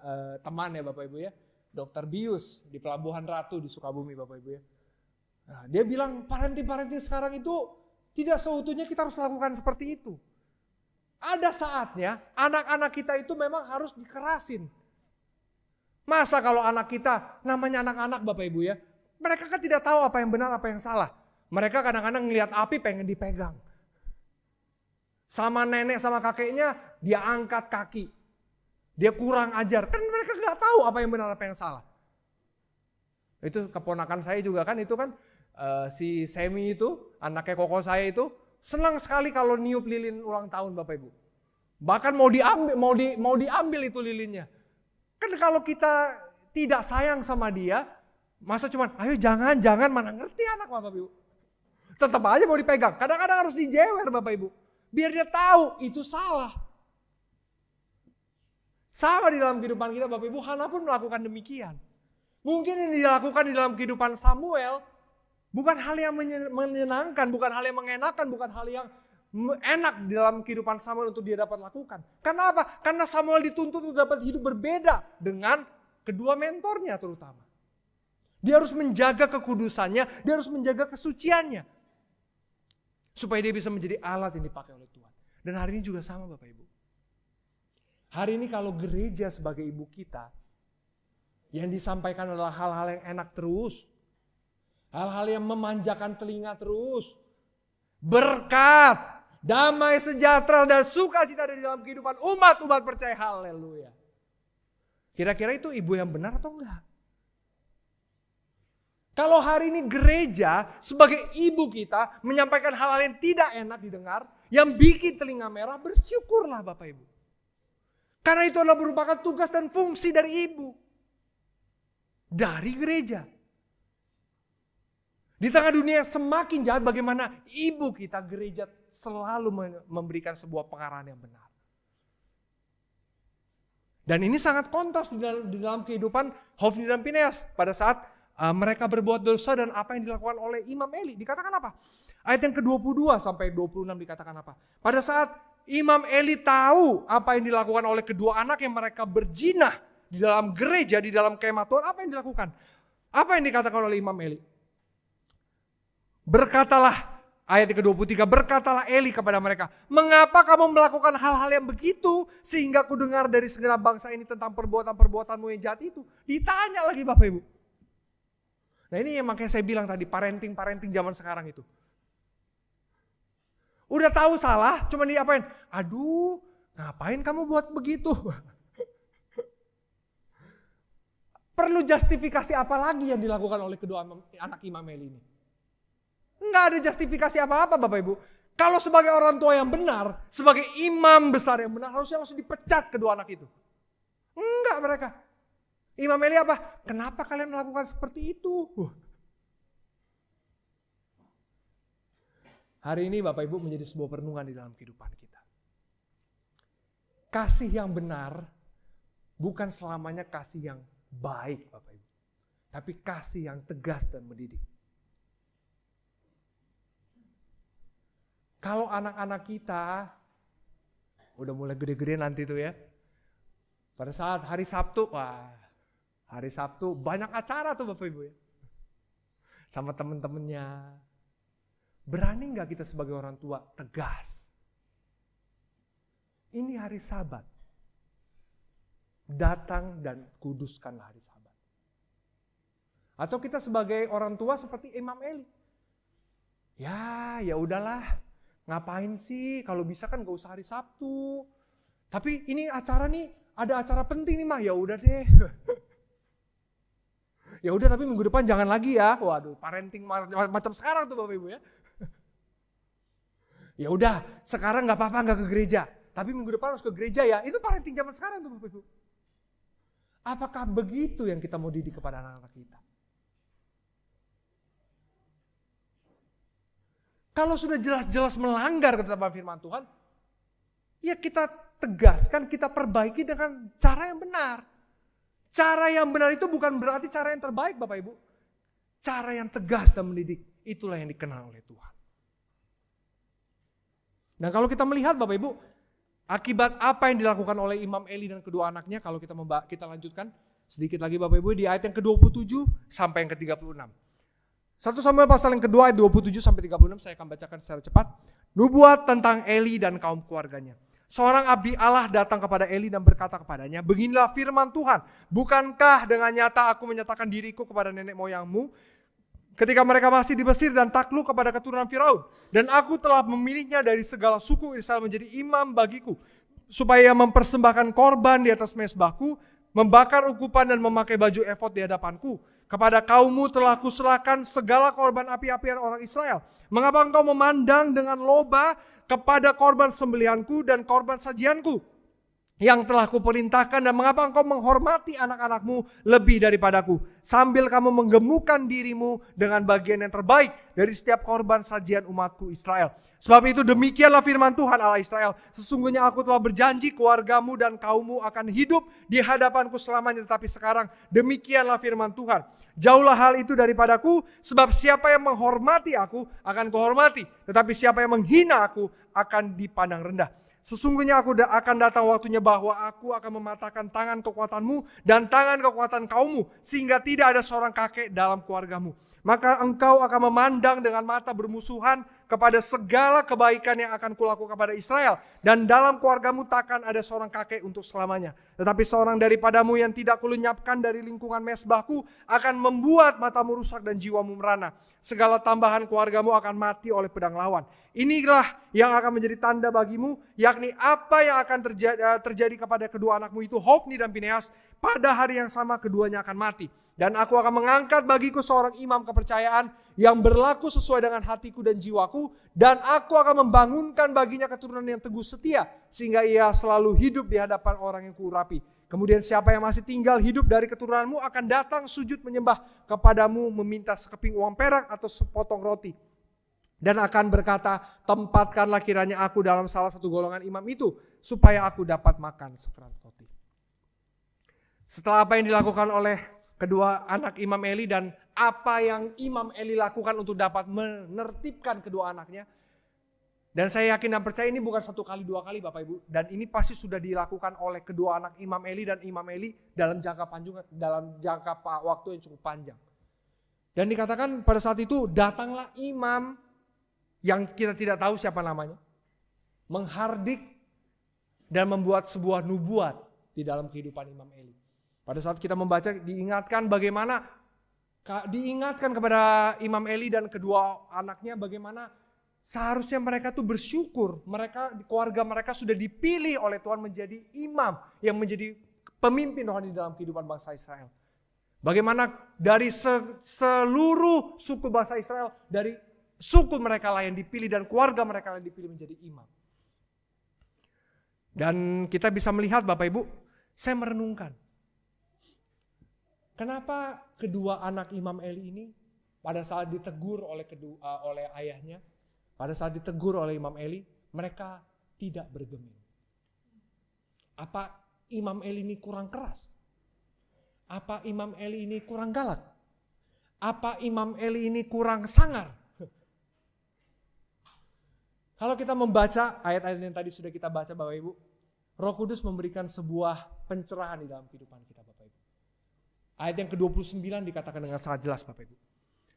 teman ya Bapak Ibu ya. Dr. Bius di Pelabuhan Ratu di Sukabumi Bapak Ibu ya. Nah, dia bilang parenting sekarang itu tidak seutuhnya kita harus lakukan seperti itu. Ada saatnya anak-anak kita itu memang harus dikerasin. Masa kalau anak kita, namanya anak-anak Bapak Ibu ya, mereka kan tidak tahu apa yang benar, apa yang salah. Mereka kadang-kadang ngelihat api pengen dipegang. Sama nenek sama kakeknya, dia angkat kaki. Dia kurang ajar, kan mereka nggak tahu apa yang benar, apa yang salah. Itu keponakan saya juga kan, itu kan si Semi itu, anaknya koko saya itu, senang sekali kalau niup lilin ulang tahun Bapak Ibu. Bahkan mau diambil itu lilinnya. Kan kalau kita tidak sayang sama dia, masa cuman, ayo jangan, mana ngerti anak Bapak Ibu. Tetap aja mau dipegang, kadang-kadang harus dijewer Bapak Ibu. Biar dia tahu itu salah. Sama di dalam kehidupan kita Bapak Ibu, Hana pun melakukan demikian. Mungkin ini dilakukan di dalam kehidupan Samuel, bukan hal yang menyenangkan, bukan hal yang mengenakan, bukan hal yang enak di dalam kehidupan Samuel untuk dia dapat lakukan. Karena apa? Karena Samuel dituntut untuk dapat hidup berbeda dengan kedua mentornya terutama. Dia harus menjaga kekudusannya, dia harus menjaga kesuciannya. Supaya dia bisa menjadi alat yang dipakai oleh Tuhan. Dan hari ini juga sama Bapak Ibu. Hari ini kalau gereja sebagai ibu kita, yang disampaikan adalah hal-hal yang enak terus. Hal-hal yang memanjakan telinga terus. Berkat, damai sejahtera dan sukacita ada di dalam kehidupan umat-umat percaya. Haleluya. Kira-kira itu ibu yang benar atau enggak? Kalau hari ini gereja sebagai ibu kita menyampaikan hal-hal yang tidak enak didengar, yang bikin telinga merah, bersyukurlah Bapak Ibu. Karena itu adalah merupakan tugas dan fungsi dari ibu. Dari gereja. Di tengah dunia yang semakin jahat, bagaimana ibu kita gereja selalu memberikan sebuah pengarahan yang benar. Dan ini sangat kontras di dalam kehidupan Hofni dan Fineas pada saat mereka berbuat dosa dan apa yang dilakukan oleh Imam Eli. Dikatakan apa? Ayat yang ke-22 sampai 26 dikatakan apa? Pada saat Imam Eli tahu apa yang dilakukan oleh kedua anak yang mereka berzinah di dalam gereja, di dalam kemah Tuhan, apa yang dilakukan? Apa yang dikatakan oleh Imam Eli? Berkatalah, ayat ke-23, berkatalah Eli kepada mereka, mengapa kamu melakukan hal-hal yang begitu, sehingga ku dengar dari segenap bangsa ini tentang perbuatan-perbuatanmu yang jahat itu. Ditanya lagi Bapak Ibu. Nah ini yang makanya saya bilang tadi, parenting zaman sekarang itu. Udah tahu salah, cuma diapain? Aduh, ngapain kamu buat begitu? Perlu justifikasi apa lagi yang dilakukan oleh kedua anak Imam Eli ini? Enggak ada justifikasi apa-apa Bapak Ibu. Kalau sebagai orang tua yang benar, sebagai imam besar yang benar, harusnya langsung dipecat kedua anak itu. Enggak mereka. Imam Eli apa? Kenapa kalian melakukan seperti itu? Hari ini Bapak Ibu menjadi sebuah perenungan di dalam kehidupan kita. Kasih yang benar bukan selamanya kasih yang baik Bapak Ibu. Tapi kasih yang tegas dan mendidik. Kalau anak-anak kita udah mulai gede-gede nanti tuh ya. Pada saat hari Sabtu, hari Sabtu banyak acara tuh Bapak Ibu ya. Sama temen-temennya. Berani gak kita sebagai orang tua tegas? Ini hari Sabat. Datang dan kuduskanlah hari Sabat. Atau kita sebagai orang tua seperti Imam Eli. Ya udahlah. Ngapain sih? Kalau bisa kan gak usah hari Sabtu. Tapi ini acara nih, ada acara penting nih mah. Ya udah deh. Ya udah tapi minggu depan jangan lagi ya. Waduh, parenting macam sekarang tuh Bapak Ibu ya. Ya udah, sekarang nggak apa-apa nggak ke gereja. Tapi minggu depan harus ke gereja ya. Itu parenting zaman sekarang tuh Bapak Ibu. Apakah begitu yang kita mau didik kepada anak-anak kita? Kalau sudah jelas-jelas melanggar ketetapan firman Tuhan, ya kita tegaskan, kita perbaiki dengan cara yang benar. Cara yang benar itu bukan berarti cara yang terbaik Bapak Ibu. Cara yang tegas dan mendidik, itulah yang dikenal oleh Tuhan. Dan kalau kita melihat Bapak Ibu, akibat apa yang dilakukan oleh Imam Eli dan kedua anaknya, kalau kita lanjutkan sedikit lagi Bapak Ibu di ayat yang ke-27 sampai yang ke-36. 1 Samuel pasal yang kedua ayat 27 sampai 36 saya akan bacakan secara cepat. Nubuat tentang Eli dan kaum keluarganya. Seorang abdi Allah datang kepada Eli dan berkata kepadanya, beginilah firman Tuhan, bukankah dengan nyata aku menyatakan diriku kepada nenek moyangmu ketika mereka masih di Mesir dan takluk kepada keturunan Firaun, dan aku telah memilihnya dari segala suku Israel menjadi imam bagiku, supaya mempersembahkan korban di atas mezbahku, membakar ukupan dan memakai baju efod di hadapanku. Kepada kaummu telah kuserahkan segala korban api-apian orang Israel. Mengapa engkau memandang dengan loba kepada korban sembelihanku dan korban sajianku yang telah kuperintahkan, dan mengapa engkau menghormati anak-anakmu lebih daripadaku, sambil kamu menggemukkan dirimu dengan bagian yang terbaik dari setiap korban sajian umatku Israel. Sebab itu demikianlah firman Tuhan Allah Israel, sesungguhnya aku telah berjanji keluargamu dan kaummu akan hidup di hadapanku selamanya, tetapi sekarang demikianlah firman Tuhan, jauhlah hal itu daripadaku, sebab siapa yang menghormati aku akan kuhormati, tetapi siapa yang menghina aku akan dipandang rendah. Sesungguhnya aku akan datang waktunya bahwa aku akan mematahkan tangan kekuatanmu dan tangan kekuatan kaummu, sehingga tidak ada seorang kakek dalam keluargamu. Maka engkau akan memandang dengan mata bermusuhan kepada segala kebaikan yang akan kulakukan kepada Israel. Dan dalam keluargamu takkan ada seorang kakek untuk selamanya. Tetapi seorang daripadamu yang tidak kulenyapkan dari lingkungan mezbahku akan membuat matamu rusak dan jiwamu merana. Segala tambahan keluargamu akan mati oleh pedang lawan. Inilah yang akan menjadi tanda bagimu, yakni apa yang akan terjadi kepada kedua anakmu itu, Hofni dan Fineas. Pada hari yang sama keduanya akan mati. Dan aku akan mengangkat bagiku seorang imam kepercayaan yang berlaku sesuai dengan hatiku dan jiwaku, dan aku akan membangunkan baginya keturunan yang teguh setia, sehingga ia selalu hidup di hadapan orang yang kuurapi. Kemudian siapa yang masih tinggal hidup dari keturunanmu akan datang sujud menyembah kepadamu, meminta sekeping uang perak atau sepotong roti. Dan akan berkata, tempatkanlah kiranya aku dalam salah satu golongan imam itu, supaya aku dapat makan sekerat roti. Setelah apa yang dilakukan oleh kedua anak Imam Eli dan apa yang Imam Eli lakukan untuk dapat menertibkan kedua anaknya. Dan saya yakin dan percaya ini bukan satu kali, dua kali Bapak Ibu. Dan ini pasti sudah dilakukan oleh kedua anak Imam Eli dan Imam Eli dalam jangka waktu yang cukup panjang. Dan dikatakan pada saat itu datanglah imam yang kita tidak tahu siapa namanya. Menghardik dan membuat sebuah nubuat di dalam kehidupan Imam Eli. Pada saat kita membaca diingatkan kepada Imam Eli dan kedua anaknya bagaimana seharusnya mereka tuh bersyukur. Keluarga mereka sudah dipilih oleh Tuhan menjadi imam yang menjadi pemimpin rohani dalam kehidupan bangsa Israel. Bagaimana dari seluruh suku bangsa Israel, dari suku mereka lah yang dipilih dan keluarga mereka yang dipilih menjadi imam. Dan kita bisa melihat Bapak Ibu, saya merenungkan. Kenapa kedua anak Imam Eli ini pada saat ditegur oleh ayahnya, pada saat ditegur oleh Imam Eli, mereka tidak bergeming? Apa Imam Eli ini kurang keras? Apa Imam Eli ini kurang galak? Apa Imam Eli ini kurang sangar? Kalau kita membaca ayat-ayat yang tadi sudah kita baca Bapak Ibu, Roh Kudus memberikan sebuah pencerahan di dalam kehidupan kita Bapak Ibu. Ayat yang ke-29 dikatakan dengan sangat jelas Bapak Ibu.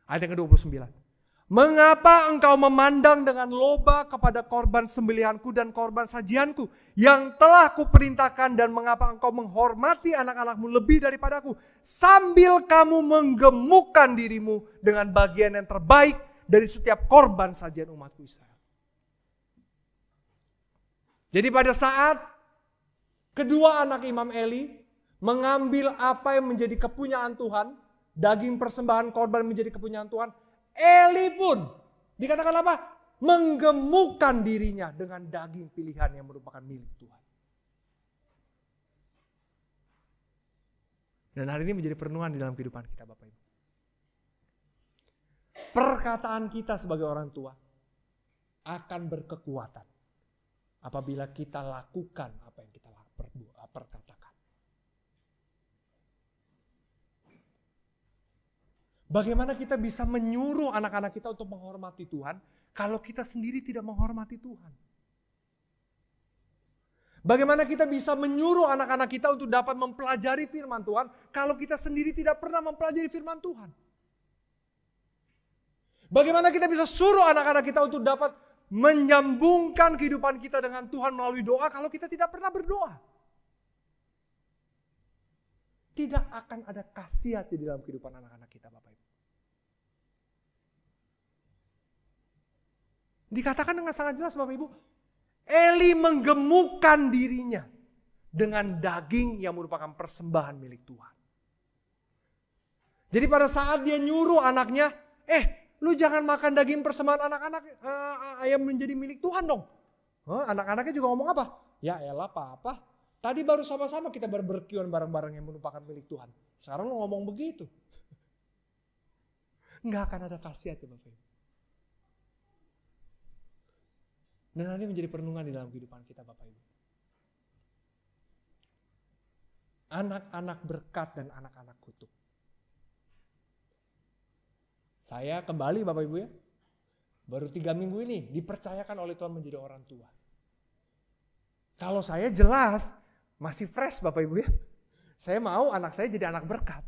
Ayat yang ke-29. Mengapa engkau memandang dengan loba kepada korban sembelihanku dan korban sajianku yang telah kuperintahkan, dan mengapa engkau menghormati anak-anakmu lebih daripadaku, sambil kamu menggemukkan dirimu dengan bagian yang terbaik dari setiap korban sajian umatku Israel. Jadi pada saat kedua anak Imam Eli mengambil apa yang menjadi kepunyaan Tuhan, daging persembahan korban menjadi kepunyaan Tuhan, Eli pun dikatakan apa? Menggemukkan dirinya dengan daging pilihan yang merupakan milik Tuhan. Dan hari ini menjadi perenungan di dalam kehidupan kita Bapak Ibu. Perkataan kita sebagai orang tua akan berkekuatan apabila kita lakukan apa yang kita perkatakan. Bagaimana kita bisa menyuruh anak-anak kita untuk menghormati Tuhan kalau kita sendiri tidak menghormati Tuhan? Bagaimana kita bisa menyuruh anak-anak kita untuk dapat mempelajari firman Tuhan kalau kita sendiri tidak pernah mempelajari firman Tuhan? Bagaimana kita bisa suruh anak-anak kita untuk dapat menyambungkan kehidupan kita dengan Tuhan melalui doa kalau kita tidak pernah berdoa? Tidak akan ada khasiat di dalam kehidupan anak-anak kita Bapak Ibu. Dikatakan dengan sangat jelas Bapak Ibu, Eli menggemukkan dirinya dengan daging yang merupakan persembahan milik Tuhan. Jadi pada saat dia nyuruh anaknya, lu jangan makan daging persembahan anak-anak ayam menjadi milik Tuhan dong. Anak-anaknya juga ngomong apa? Ya elah apa-apa. Tadi baru sama-sama kita berberkian bareng-bareng yang merupakan milik Tuhan. Sekarang lu ngomong begitu. Nggak akan ada khasiat ya Bapak Ibu. Dan ini menjadi perenungan di dalam kehidupan kita Bapak Ibu. Anak-anak berkat dan anak-anak kutuk. Saya kembali Bapak Ibu ya, baru 3 minggu ini dipercayakan oleh Tuhan menjadi orang tua. Kalau saya jelas masih fresh Bapak Ibu ya. Saya mau anak saya jadi anak berkat.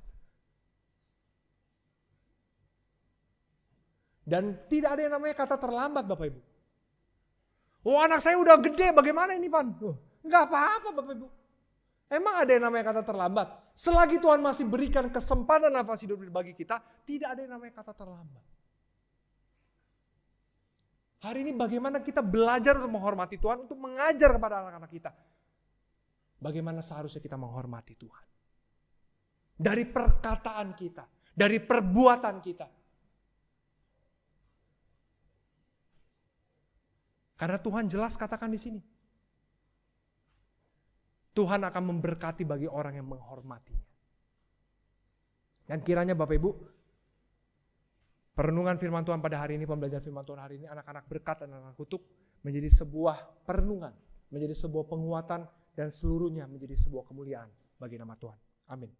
Dan tidak ada yang namanya kata terlambat Bapak Ibu. Oh anak saya udah gede, bagaimana ini Van? Enggak apa-apa Bapak Ibu. Emang ada yang namanya kata terlambat? Selagi Tuhan masih berikan kesempatan nafas hidup bagi kita, tidak ada yang namanya kata terlambat. Hari ini bagaimana kita belajar untuk menghormati Tuhan, untuk mengajar kepada anak-anak kita. Bagaimana seharusnya kita menghormati Tuhan. Dari perkataan kita, dari perbuatan kita. Karena Tuhan jelas katakan di sini. Tuhan akan memberkati bagi orang yang menghormatinya. Dan kiranya Bapak Ibu, perenungan firman Tuhan pada hari ini, pembelajaran firman Tuhan hari ini, anak-anak berkat dan anak-anak kutuk menjadi sebuah perenungan, menjadi sebuah penguatan, dan seluruhnya menjadi sebuah kemuliaan bagi nama Tuhan. Amin.